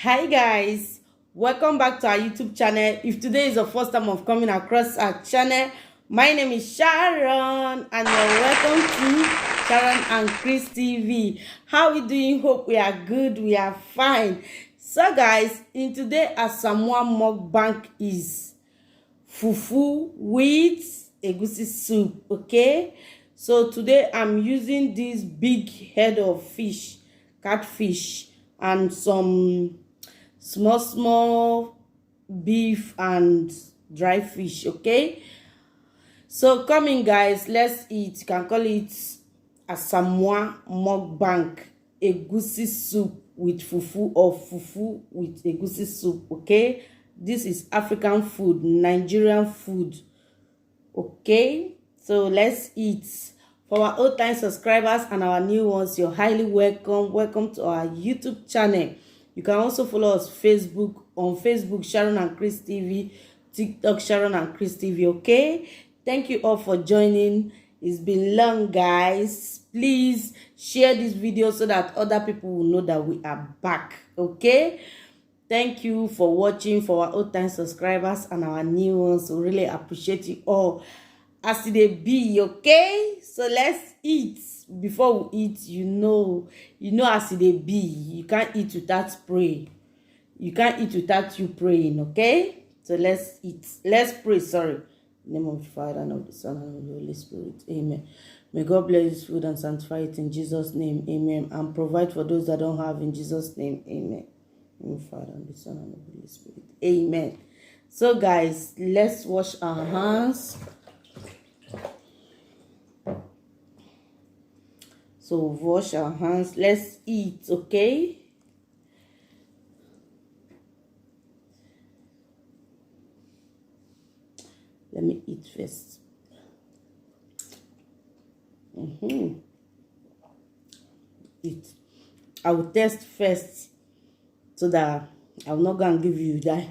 Hi guys, welcome back to our YouTube channel. If today is the first time of coming across our channel, my name is Sharon and you're welcome to Sharon and Chris TV. How we doing? Hope we are good, we are fine. So guys, in today Asamoah mukbang is fufu with egusi soup, okay? So today I'm using this big head of fish, catfish, and some small beef and dry fish, okay? So coming guys, let's eat. You can call it Asamoah mukbang, egusi soup with fufu, or fufu with egusi soup, okay? This is African food, Nigerian food, okay? So let's eat. For our old time subscribers and our new ones, you're highly welcome to our YouTube channel. You can also follow us on Facebook Sharon and Chris TV, TikTok Sharon and Chris TV, okay? Thank you all for joining. It's been long guys. Please share this video so that other people will know that we are back, okay? Thank you for watching. For our old time subscribers and our new ones, we really appreciate you all as they be, okay? So let's eat. Before we eat, you know as they be. You can't eat without praying. You can't eat without you praying, okay? So let's eat. Let's pray. Sorry. In the name of the Father and of the Son and of the Holy Spirit, amen. May God bless this food and sanctify it in Jesus' name, amen. And provide for those that don't have, in Jesus' name, amen. In the Father and the Son and of the Holy Spirit, amen. So guys, let's wash our hands. So wash our hands. Let's eat, okay? Let me eat first. Eat. I will test first so that I will not go and give you that.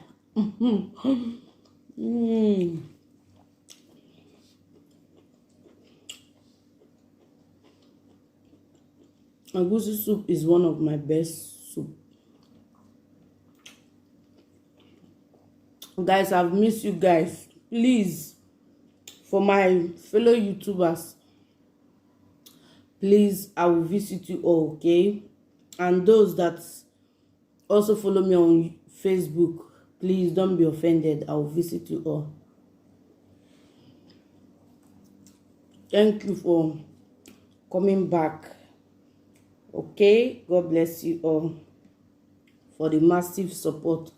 Egusi soup is one of my best soup. Guys, I've missed you guys. Please, for my fellow YouTubers, please, I will visit you all, okay? And those that also follow me on Facebook, please don't be offended. I will visit you all. Thank you for coming back. Okay, God bless you all for the massive support.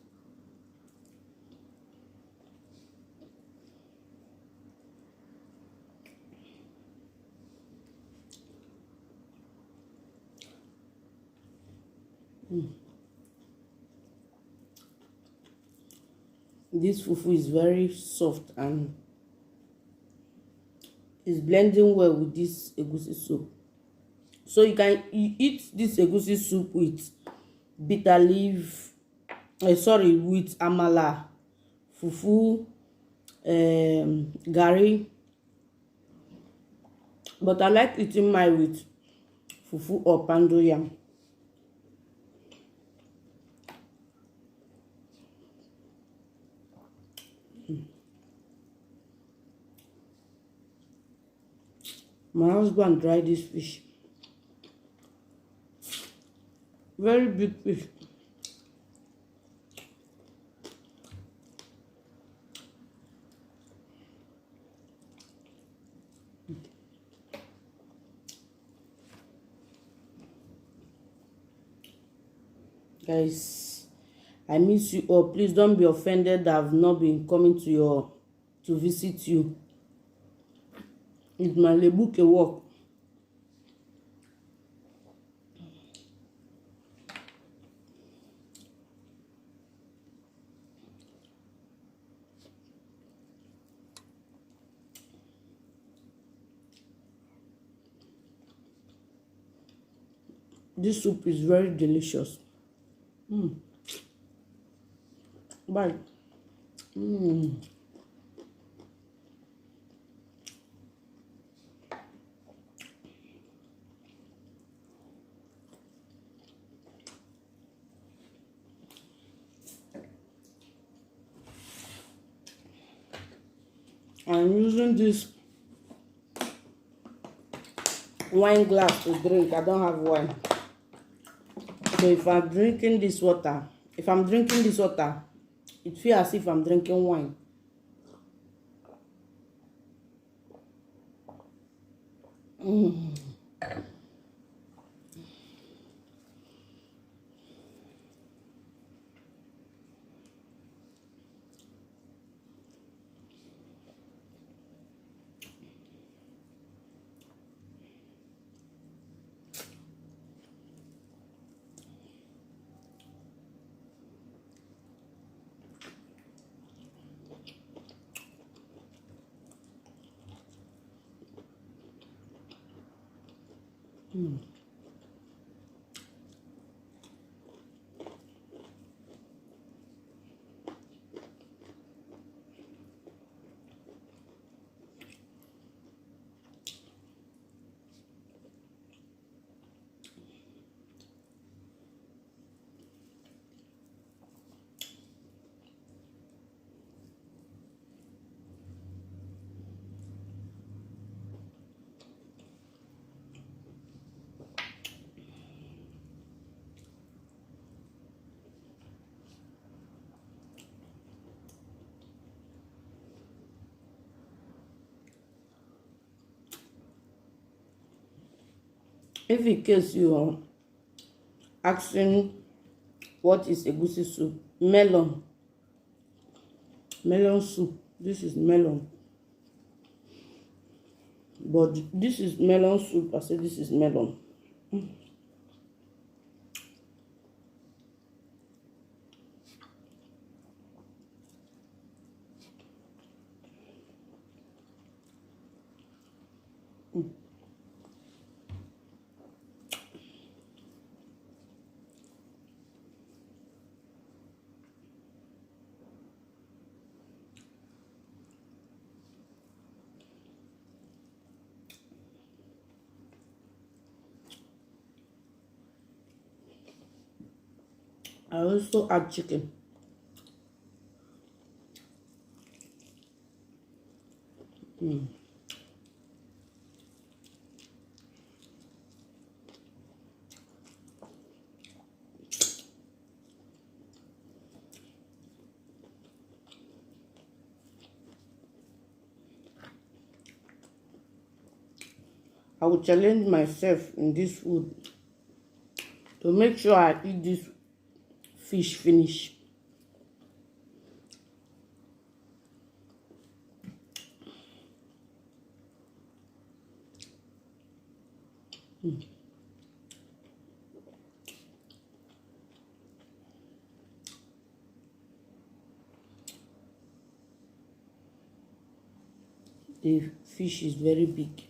This fufu is very soft and is blending well with this egusi soup. So you can eat this egusi soup with bitter leaf, with amala, fufu, gari. But I like eating mine with fufu or pando yam. My husband dried this fish. Very big fish. Guys, I miss you all. Please don't be offended that I've not been coming to visit you. It's my lebuke work. This soup is very delicious. Bye. I'm using this wine glass to drink. I don't have wine. So if I'm drinking this water, it feels as if I'm drinking wine. If in case you are asking what is egusi soup, melon soup. This is melon, but this is melon soup. I said this is melon. I also add chicken. I will challenge myself in this food to make sure I eat this fish finish. The fish is very big.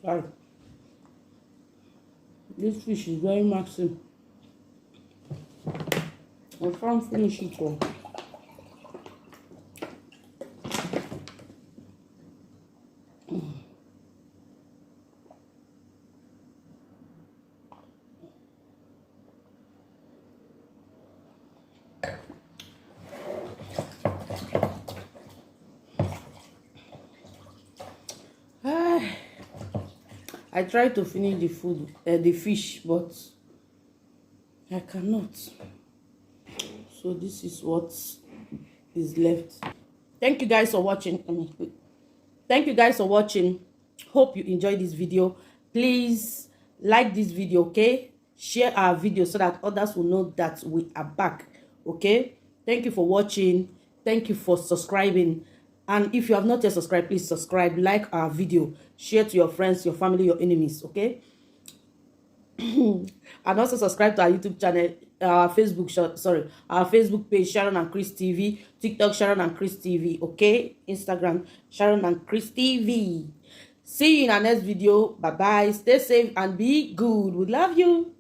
Right. This fish is very massive. I can't finish it all. I tried to finish the fish, but I cannot. So this is what is left. Thank you guys for watching. Thank you guys for watching. Hope you enjoyed this video. Please like this video, okay? Share our video so that others will know that we are back, okay? Thank you for watching. Thank you for subscribing. And if you have not yet subscribed, please subscribe, like our video, share to your friends, your family, your enemies, okay? And also subscribe to our YouTube channel, our Facebook page, Sharon and Chris TV, TikTok, Sharon and Chris TV, okay? Instagram, Sharon and Chris TV. See you in our next video. Bye-bye. Stay safe and be good. We love you.